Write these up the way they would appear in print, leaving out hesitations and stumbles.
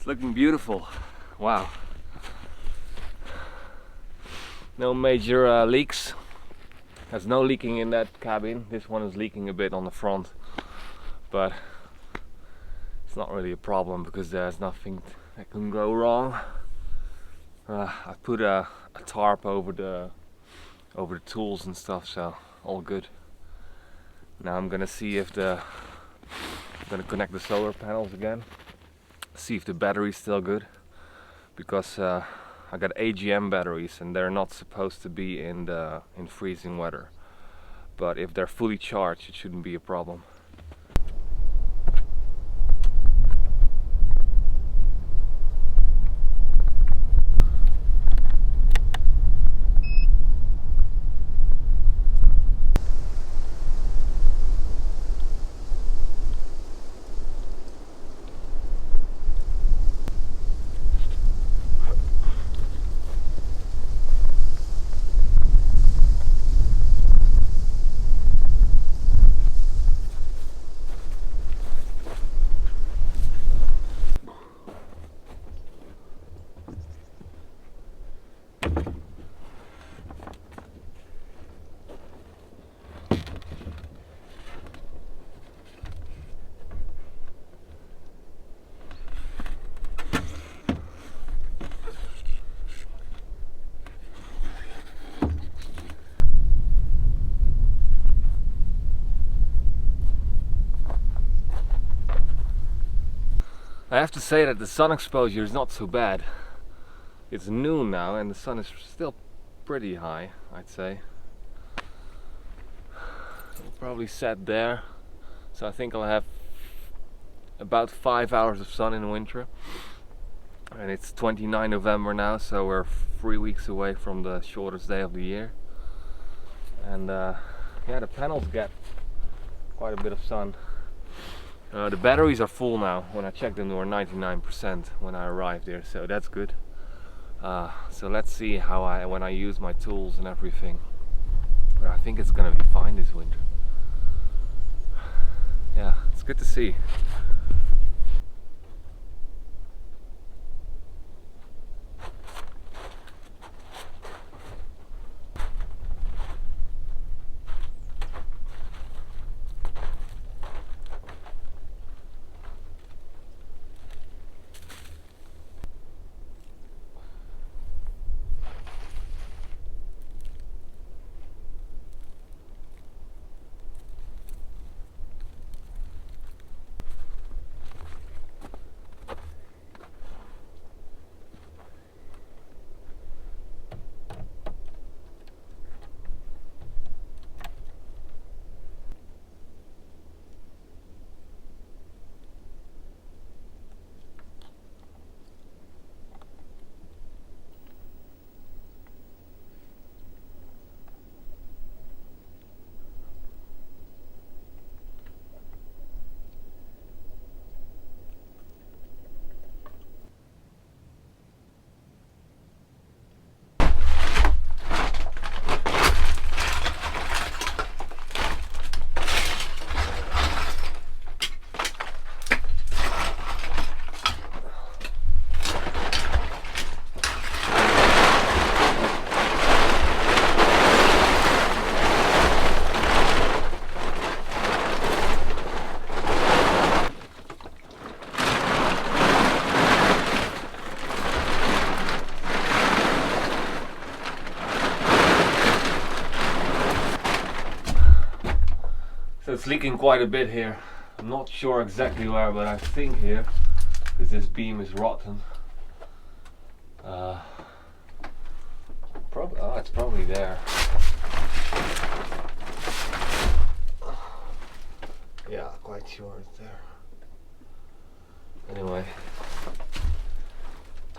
It's looking beautiful. Wow. No major leaks. There's no leaking in that cabin. This one is leaking a bit on the front, but it's not really a problem because there's nothing that can go wrong. I put a tarp over the tools and stuff, so all good. Now I'm gonna see if I'm gonna connect the solar panels again, see if the battery's still good, because I got AGM batteries and they're not supposed to be in freezing weather, but if they're fully charged it shouldn't be a problem. I have to say that the sun exposure is not so bad. It's noon now and the sun is still pretty high, I'd say. It'll probably set there, so I think I'll have about 5 hours of sun in the winter. And it's 29 November now, so we're 3 weeks away from the shortest day of the year. And yeah, the panels get quite a bit of sun. The batteries are full now. When I checked them, they were 99% when I arrived here, so that's good. So let's see how when I use my tools and everything. But I think it's gonna be fine this winter. Yeah, it's good to see. So it's leaking quite a bit here. I'm not sure exactly where, but I think here, because this beam is rotten. It's probably there. Yeah, quite sure it's there. Anyway,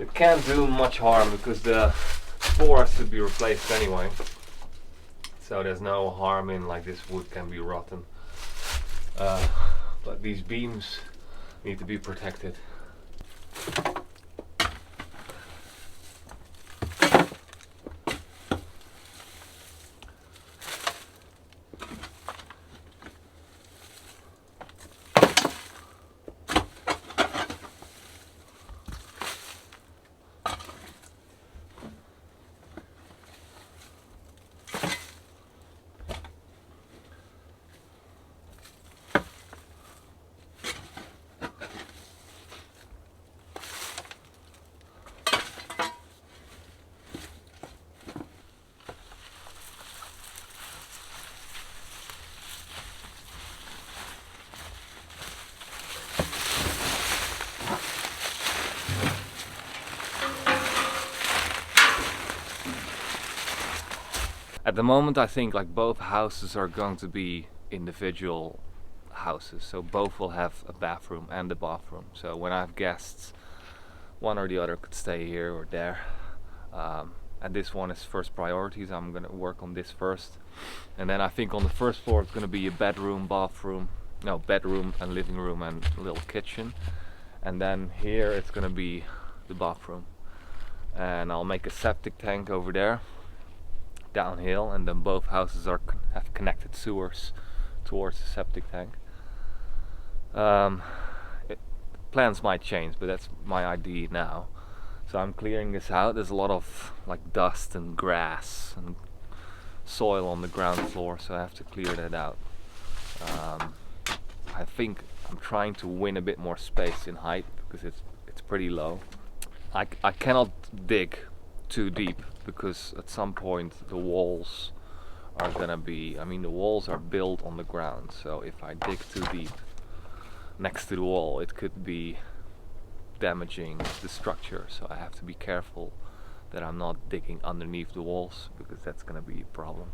it can't do much harm because the forest should be replaced anyway. So there's no harm in, like, this wood can be rotten. But these beams need to be protected. At the moment I think like both houses are going to be individual houses, so both will have a bathroom and a bathroom, so when I have guests one or the other could stay here or there. And this one is first priorities. I'm gonna work on this first, and then I think on the first floor it's gonna be a bedroom, bathroom, no, bedroom and living room and a little kitchen, and then here it's gonna be the bathroom, and I'll make a septic tank over there downhill, and then both houses have connected sewers towards the septic tank. Plans might change, but that's my idea now. So I'm clearing this out. There's a lot of like dust and grass and soil on the ground floor, so I have to clear that out. I think I'm trying to win a bit more space in height because it's pretty low. I cannot dig too deep because at some point the walls are gonna be, I mean the walls are built on the ground, so if I dig too deep next to the wall it could be damaging the structure, so I have to be careful that I'm not digging underneath the walls because that's gonna be a problem.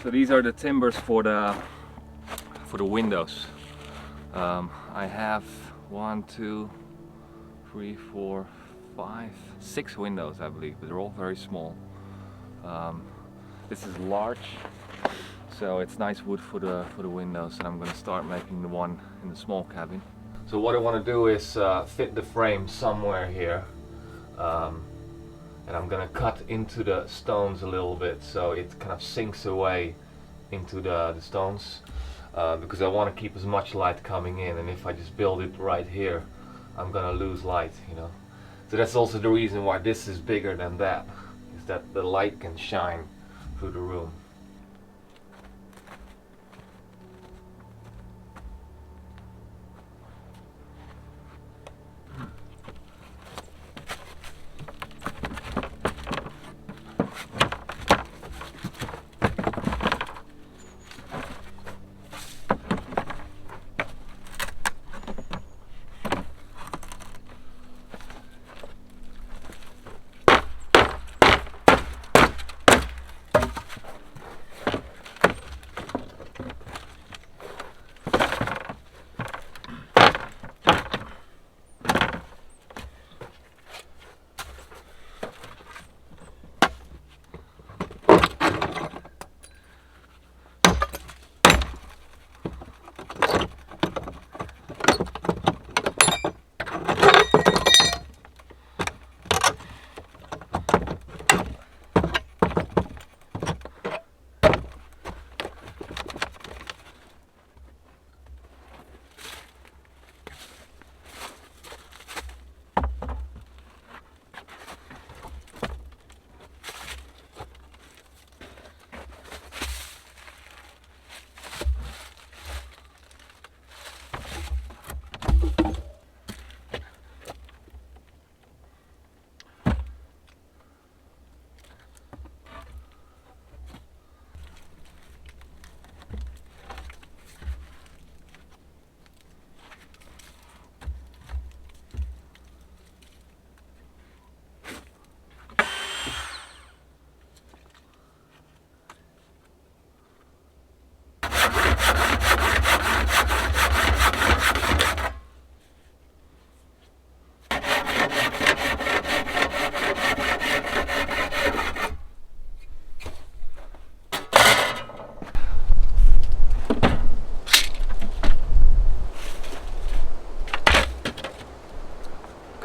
So these are the timbers for the windows. I have 1, 2, 3, 4, 5, 6 windows, I believe, but they're all very small. This is large, So it's nice wood for the windows, and I'm gonna start making the one in the small cabin. So what I want to do is fit the frame somewhere here, and I'm gonna cut into the stones a little bit so it kind of sinks away into the stones, because I want to keep as much light coming in, and if I just build it right here, I'm gonna lose light, you know. So that's also the reason why this is bigger than that, is that the light can shine through the room.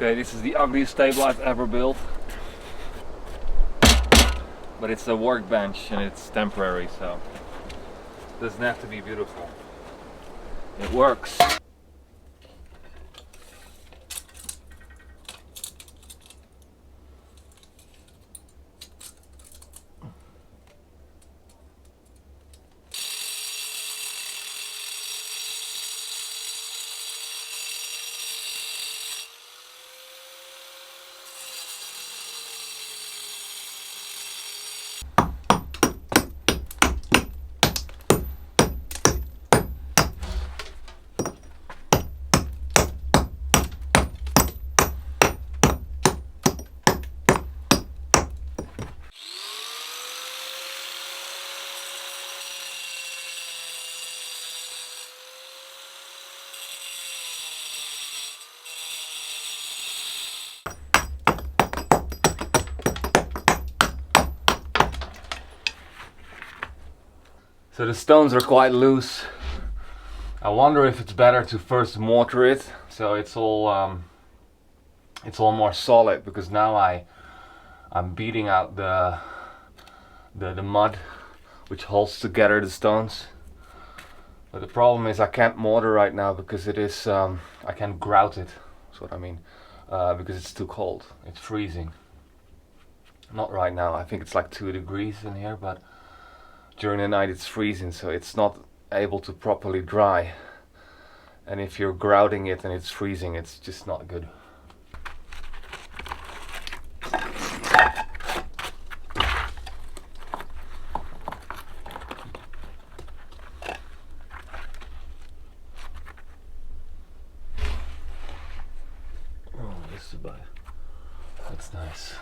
Okay, this is the ugliest table I've ever built, but it's a workbench and it's temporary, so it doesn't have to be beautiful. It works. So the stones are quite loose. I wonder if it's better to first mortar it so it's all more solid, because now I'm beating out the mud which holds together the stones. But the problem is I can't mortar right now because it is I can't grout it. That's what I mean, because it's too cold. It's freezing. Not right now. I think it's like 2 degrees in here, but during the night it's freezing, so it's not able to properly dry. And if you're grouting it and it's freezing, it's just not good. Oh, this is bad. That's nice.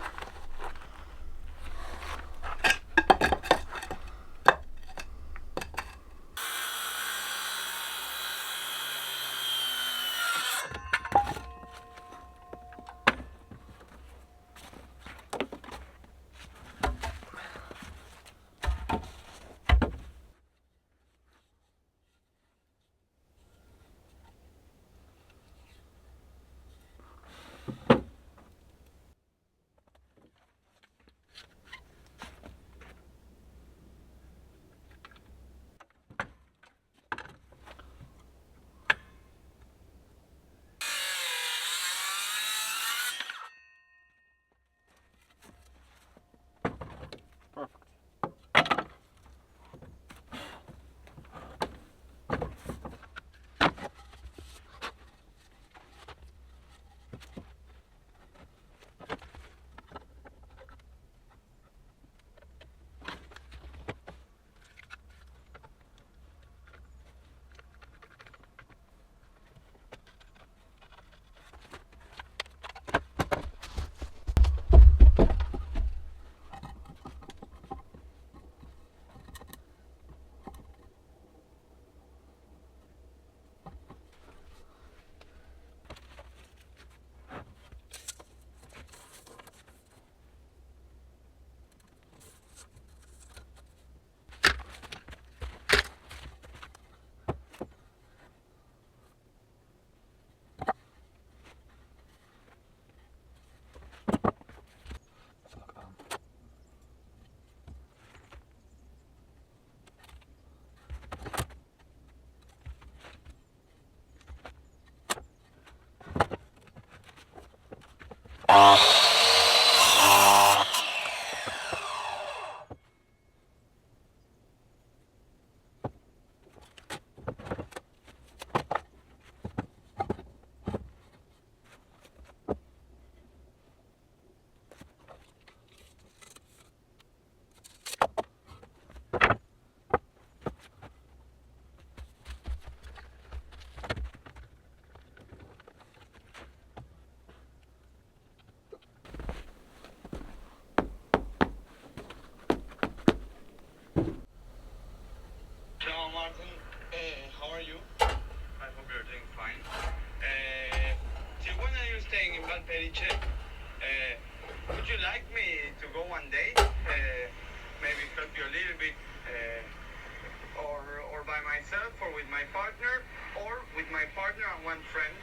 with my partner or with my partner and one friend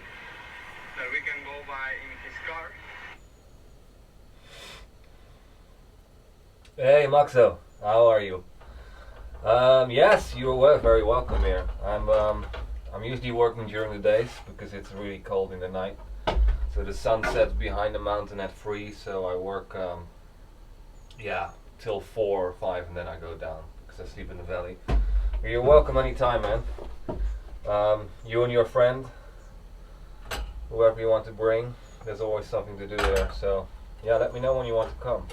that we can go by in his car. Hey Maxo, how are you? Yes, you're very welcome here. I'm usually working during the days because it's really cold in the night. So the sun sets behind the mountain at 3, so I work yeah, till 4 or 5 and then I go down because I sleep in the valley. But you're welcome anytime, man. You and your friend, whoever you want to bring, there's always something to do there. So yeah, let me know when you want to come.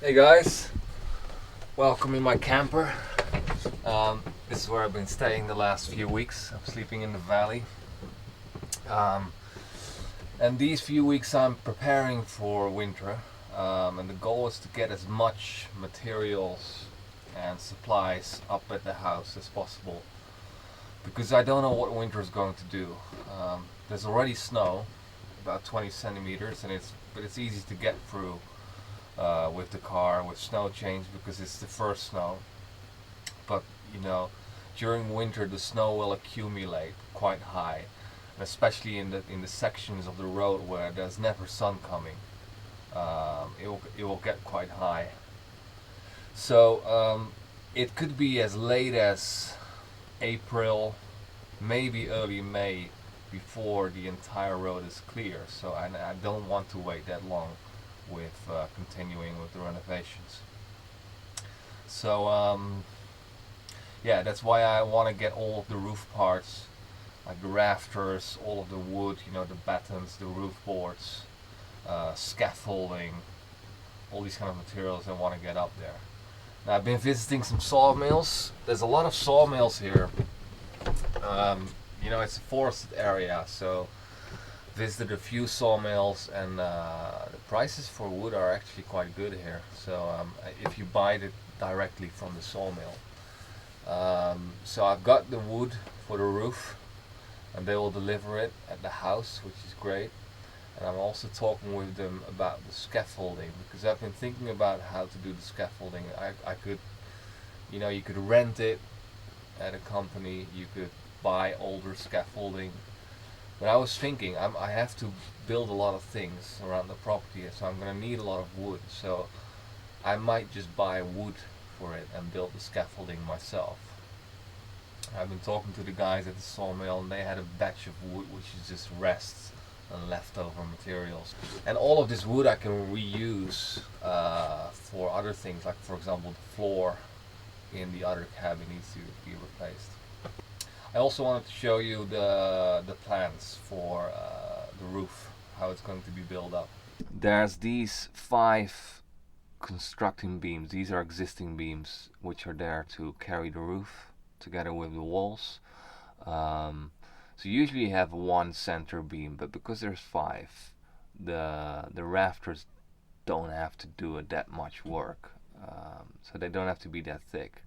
Hey guys, welcome in my camper. This is where I've been staying the last few weeks. I'm sleeping in the valley. And these few weeks I'm preparing for winter. And the goal is to get as much materials and supplies up at the house as possible. Because I don't know what winter is going to do. There's already snow, about 20 centimeters, but it's easy to get through. With the car, with snow change, because it's the first snow. But you know, during winter the snow will accumulate quite high, and especially in the sections of the road where there's never sun coming, it will get quite high. So it could be as late as April, maybe early May, before the entire road is clear. So I don't want to wait that long with continuing with the renovations. So yeah, that's why I want to get all of the roof parts, like the rafters, all of the wood, you know, the battens, the roof boards, scaffolding, all these kind of materials I want to get up there. Now I've been visiting some sawmills. There's a lot of sawmills here. You know, it's a forested area, so visited a few sawmills, and the prices for wood are actually quite good here. So if you buy it directly from the sawmill. So I've got the wood for the roof, and they will deliver it at the house, which is great. And I'm also talking with them about the scaffolding, because I've been thinking about how to do the scaffolding. I could, you know, you could rent it at a company, you could buy older scaffolding. But I was thinking, I have to build a lot of things around the property, so I'm going to need a lot of wood. So I might just buy wood for it and build the scaffolding myself. I've been talking to the guys at the sawmill, and they had a batch of wood which is just rests and leftover materials. And all of this wood I can reuse for other things, like for example the floor in the other cabin needs to be replaced. I also wanted to show you the plans for the roof, how it's going to be built up. There's these 5 constructing beams. These are existing beams which are there to carry the roof together with the walls. So usually you have one center beam, but because there's 5, the rafters don't have to do that much work. So they don't have to be that thick.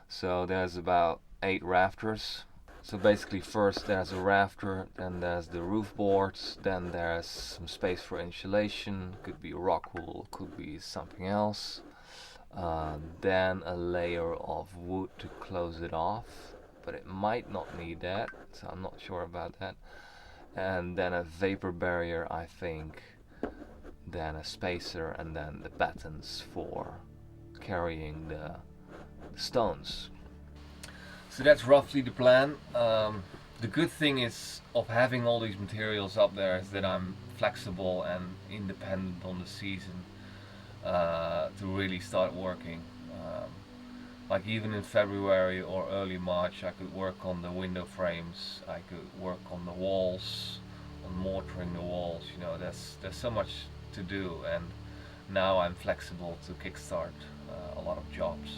So there's about 8 rafters. So basically first there's a rafter, then there's the roof boards, then there's some space for insulation, could be rock wool, could be something else. Then a layer of wood to close it off, but it might not need that, so I'm not sure about that. And then a vapor barrier, I think, then a spacer, and then the battens for carrying the stones. So that's roughly the plan. The good thing is of having all these materials up there is that I'm flexible and independent on the season to really start working. Like even in February or early March, I could work on the window frames. I could work on the walls, on mortaring the walls. You know, there's so much to do, and now I'm flexible to kickstart a lot of jobs.